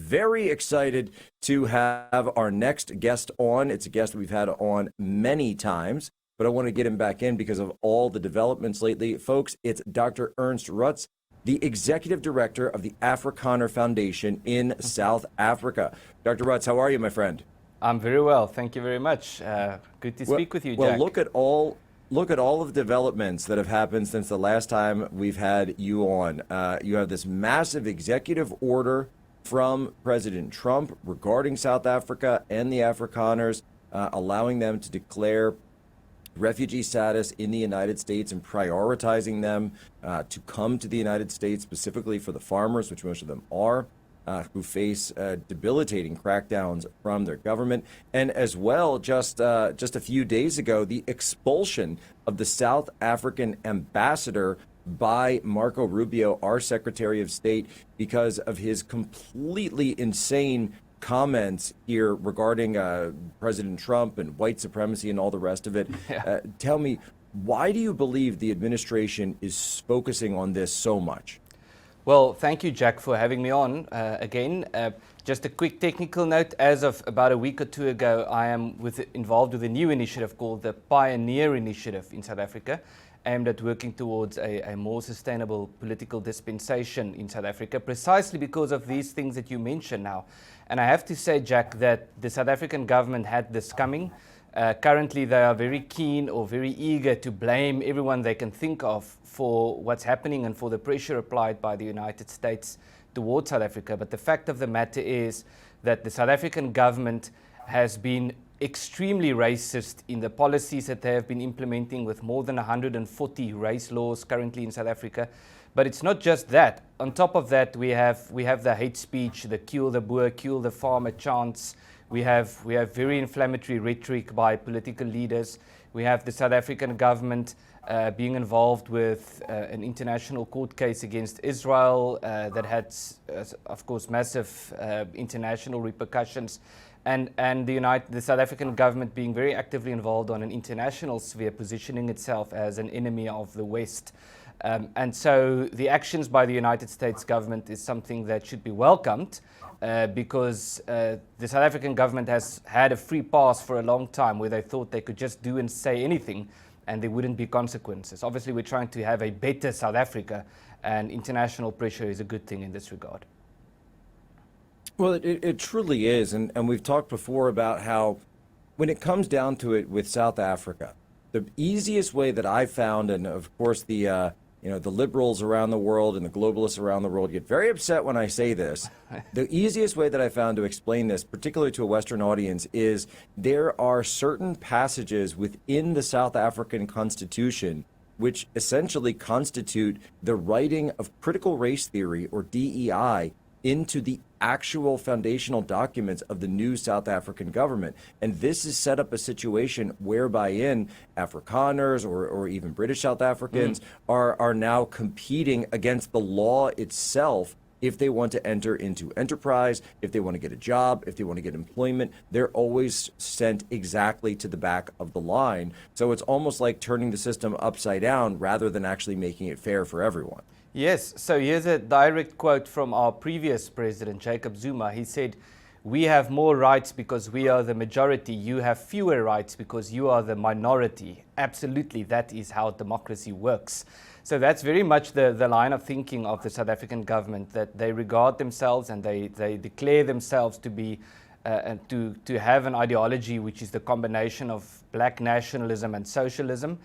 very excited to have our next guest on. It's a guest that we've had on many times, but I want to get him back in because of all the developments lately. Folks, it's Dr. Ernst Roets, the Executive Director of the Afrikaner Foundation in South Africa. Dr. Roets, how are you, my friend? I'm very well. Thank you very much. Good to speak with you, Jack. Well, look at all of the developments that have happened since the last time we've had you on. You have this massive executive order from President Trump regarding South Africa and the Afrikaners, allowing them to declare refugee status in the United States and prioritizing them to come to the United States, specifically for the farmers, which most of them are, who face debilitating crackdowns from their government. And as well, just a few days ago, the expulsion of the South African ambassador by Marco Rubio, our Secretary of State, because of his completely insane comments here regarding President Trump and white supremacy and all the rest of it. Yeah. Tell me, why do you believe the administration is focusing on this so much? Well, thank you, Jack, for having me on again. Just a quick technical note. As of about a week or two ago, I am involved with a new initiative called the Pioneer Initiative in South Africa, aimed at working towards a more sustainable political dispensation in South Africa, precisely because of these things that you mentioned now. And I have to say, Jack, that the South African government had this coming. Currently, they are very keen or very eager to blame everyone they can think of for what's happening and for the pressure applied by the United States towards South Africa. But the fact of the matter is that the South African government has been extremely racist in the policies that they have been implementing, with more than 140 race laws currently in South Africa. But it's not just that. On top of that, we have the hate speech, the kill the boer, kill the farmer chants. We have very inflammatory rhetoric by political leaders. We have the South African government being involved with an international court case against Israel that had, of course, massive international repercussions. And the South African government being very actively involved on an international sphere, positioning itself as an enemy of the West. And so the actions by the United States government is something that should be welcomed because the South African government has had a free pass for a long time where they thought they could just do and say anything and there wouldn't be consequences. Obviously, we're trying to have a better South Africa, and international pressure is a good thing in this regard. Well, it truly is. And we've talked before about how when it comes down to it with South Africa, the easiest way that I've found, and of course the liberals around the world and the globalists around the world get very upset when I say this. The easiest way that I found to explain this, particularly to a Western audience, is there are certain passages within the South African Constitution which essentially constitute the writing of critical race theory, or DEI, into the actual foundational documents of the new South African government. And this has set up a situation whereby Afrikaners or even British South Africans are now competing against the law itself. If they want to enter into enterprise, if they want to get a job, if they want to get employment, they're always sent exactly to the back of the line. So it's almost like turning the system upside down rather than actually making it fair for everyone. Yes, so here's a direct quote from our previous president, Jacob Zuma. He said, "We have more rights because we are the majority. You have fewer rights because you are the minority." Absolutely, that is how democracy works. So that's very much the line of thinking of the South African government, that they regard themselves and they declare themselves to be to have an ideology which is the combination of black nationalism and socialism.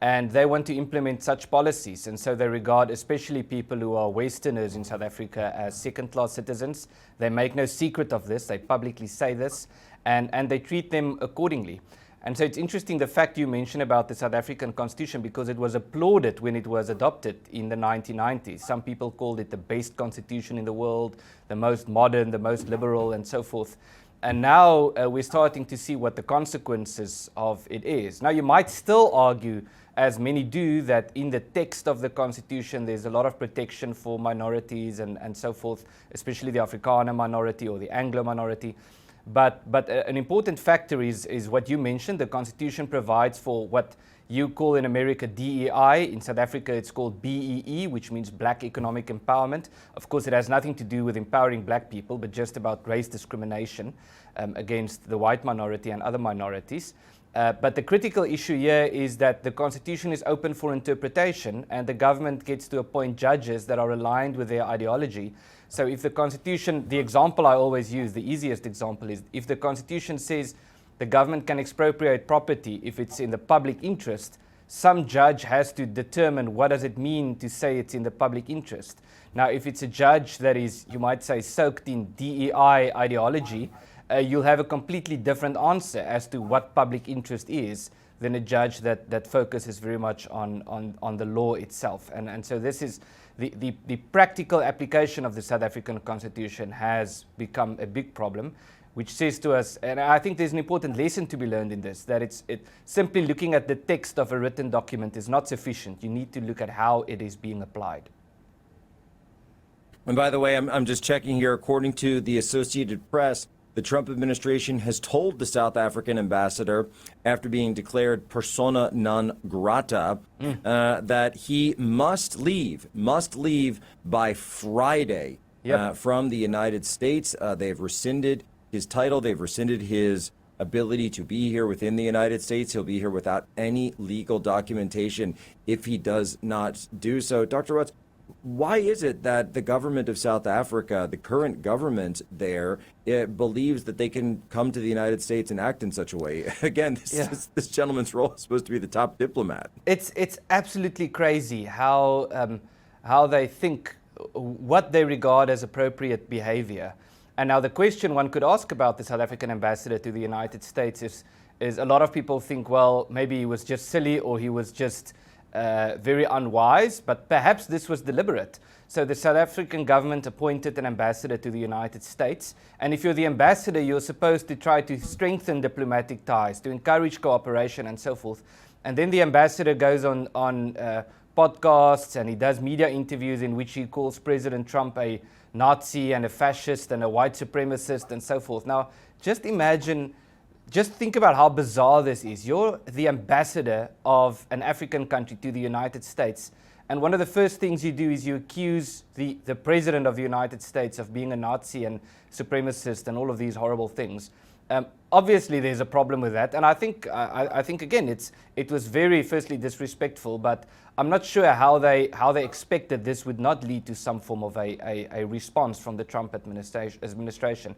And they want to implement such policies. And so they regard especially people who are Westerners in South Africa as second-class citizens. They make no secret of this. They publicly say this. And they treat them accordingly. And so it's interesting the fact you mentioned about the South African Constitution, because it was applauded when it was adopted in the 1990s. Some people called it the best constitution in the world, the most modern, the most liberal, and so forth. And now we're starting to see what the consequences of it is. Now, you might still argue, as many do, that in the text of the Constitution there's a lot of protection for minorities and so forth, especially the Afrikaner minority or the Anglo minority. But an important factor is what you mentioned. The Constitution provides for what you call in America DEI. In South Africa, it's called BEE, which means Black Economic Empowerment. Of course, it has nothing to do with empowering black people, but just about race discrimination against the white minority and other minorities. But the critical issue here is that the Constitution is open for interpretation, and the government gets to appoint judges that are aligned with their ideology. So if the Constitution, the example I always use, the easiest example is if the Constitution says the government can expropriate property if it's in the public interest, some judge has to determine what does it mean to say it's in the public interest. Now, if it's a judge that is, you might say, soaked in DEI ideology, you'll have a completely different answer as to what public interest is than a judge that focuses very much on the law itself. And so this is the practical application of the South African Constitution has become a big problem, which says to us, and I think there's an important lesson to be learned in this, that simply looking at the text of a written document is not sufficient. You need to look at how it is being applied. And by the way, I'm just checking here. According to the Associated Press, the Trump administration has told the South African ambassador, after being declared persona non grata, that he must leave by Friday from the United States. They've rescinded his title. They've rescinded his ability to be here within the United States. He'll be here without any legal documentation if he does not do so. Dr. Roets, why is it that the government of South Africa, the current government there, believes that they can come to the United States and act in such a way? Again, this gentleman's role is supposed to be the top diplomat. It's absolutely crazy how they think, what they regard as appropriate behavior. And now the question one could ask about the South African ambassador to the United States is a lot of people think, well, maybe he was just silly or he was just very unwise, but perhaps this was deliberate. So the South African government appointed an ambassador to the United States, and if you're the ambassador, you're supposed to try to strengthen diplomatic ties, to encourage cooperation and so forth. And then the ambassador goes on podcasts and he does media interviews in which he calls President Trump a Nazi and a fascist and a white supremacist and so forth. Now, just imagine, just think about how bizarre this is. You're the ambassador of an African country to the United States, and one of the first things you do is you accuse the President of the United States of being a Nazi and supremacist and all of these horrible things. Obviously, there's a problem with that, and I think again, it was very, firstly, disrespectful, but I'm not sure how they expected this would not lead to some form of a response from the Trump administration.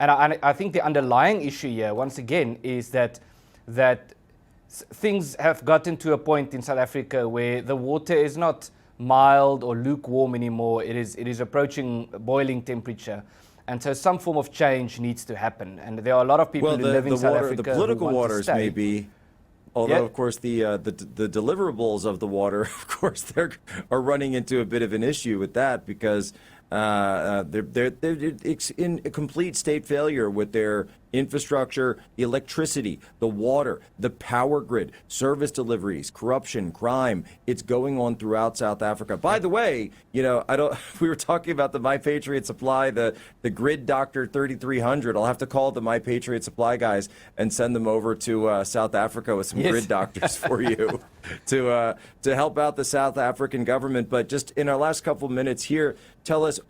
And I think the underlying issue here, once again, is that things have gotten to a point in South Africa where the water is not mild or lukewarm anymore. It is approaching boiling temperature. And so some form of change needs to happen. And there are a lot of people who live in South Africa the political who want waters to stay. may be, although of course the deliverables of the water, of course, they are running into a bit of an issue with that, because they're in a complete state failure with their infrastructure, the electricity, the water, the power grid, service deliveries, corruption, crime. It's going on throughout South Africa. By the way, we were talking about the My Patriot Supply, the Grid Doctor 3300. I'll have to call the My Patriot Supply guys and send them over to South Africa with some grid doctors for you to help out the South African government. But just in our last couple minutes here, tell us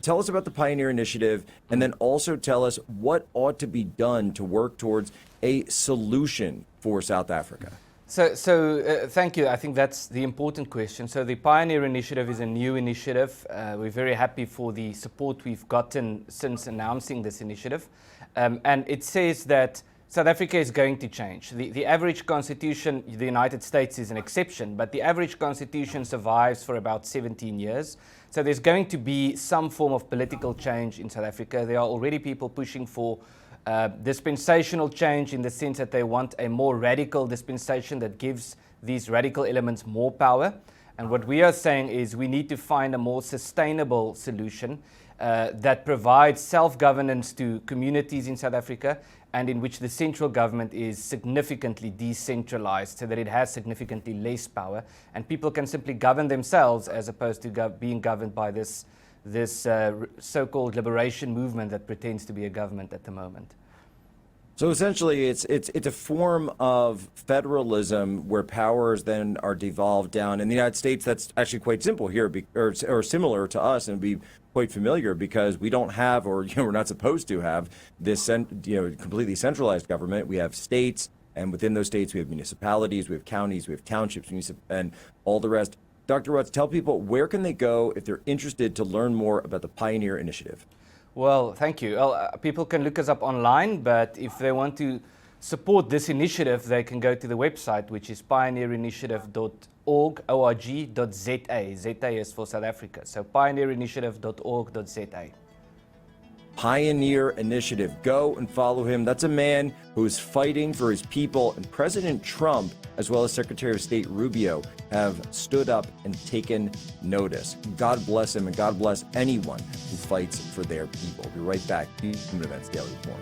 tell us about the Pioneer Initiative, and then also tell us what ought to be done to work towards a solution for South Africa. So thank you. I think that's the important question. So the Pioneer Initiative is a new initiative. We're very happy for the support we've gotten since announcing this initiative. And it says that South Africa is going to change. The average constitution, the United States is an exception, but the average constitution survives for about 17 years. So there's going to be some form of political change in South Africa. There are already people pushing for dispensational change, in the sense that they want a more radical dispensation that gives these radical elements more power. And what we are saying is we need to find a more sustainable solution that provides self-governance to communities in South Africa, and in which the central government is significantly decentralized, so that it has significantly less power, and people can simply govern themselves as opposed to being governed by this so-called liberation movement that pretends to be a government at the moment. So essentially, it's a form of federalism where powers then are devolved down. In the United States, that's actually quite simple here, or similar to us, and be quite familiar because we don't have, or we're not supposed to have this, completely centralized government. We have states, and within those states, we have municipalities, we have counties, we have townships, and all the rest. Dr. Roets, tell people where can they go if they're interested to learn more about the Pioneer Initiative. Well, thank you. Well, people can look us up online, but if they want to support this initiative, they can go to the website, which is pioneerinitiative.org.za. ZA is for South Africa. So pioneerinitiative.org.za. Pioneer Initiative. Go and follow him. That's a man who is fighting for his people, and President Trump, as well as Secretary of State Rubio, have stood up and taken notice. God bless him, and God bless anyone who fights for their people. We'll be right back. Human Events Daily Report.